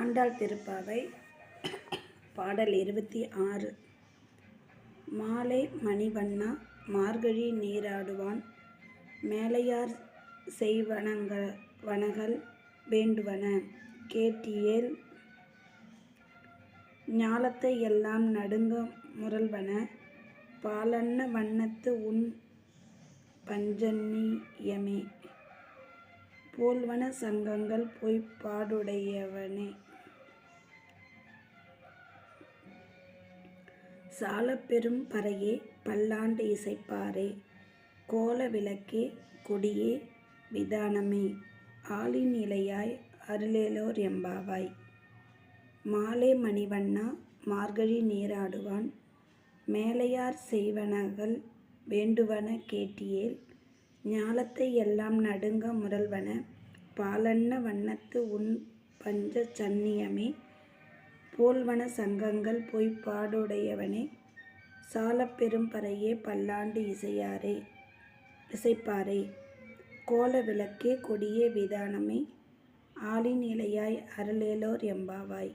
ஆண்டாள் திருப்பாவை பாடல் 26. மாலை மணிவண்ணா மார்கழி நீராடுவான் மேலையார் செய்வனகள் வேண்டுவன கேட்டியேல் ஞாலத்தை எல்லாம் நடுங்க முரல்வன பாலன்ன வண்ணத்து உன் பஞ்சன்னியமே போல்வன சங்கங்கள் பொய்ப்பாடுடையவனே சாலப்பெரும் பறையே பல்லாண்டு இசைப்பாரே கோல விளக்கே கொடியே விதானமே ஆலின் இலையாய் அருளேலோர் எம்பாவாய். மாலே மணிவண்ணா மார்கழி நீராடுவான் மேலையார் செய்வனகள் வேண்டுவன கேட்டியேல் ஞாலத்தை எல்லாம் நடுங்க முரல்வன பாலன்ன வண்ணத்து உன் பஞ்ச சந்நியமே போல்வன சங்கங்கள் பொய்ப்பாடுடையவனே சாலப்பெரும் பறையே பல்லாண்டு இசைப்பாரே கோல விளக்கே கொடியே விதானமே ஆலின் இலையாய் அருளேலோர் எம்பாவாய்.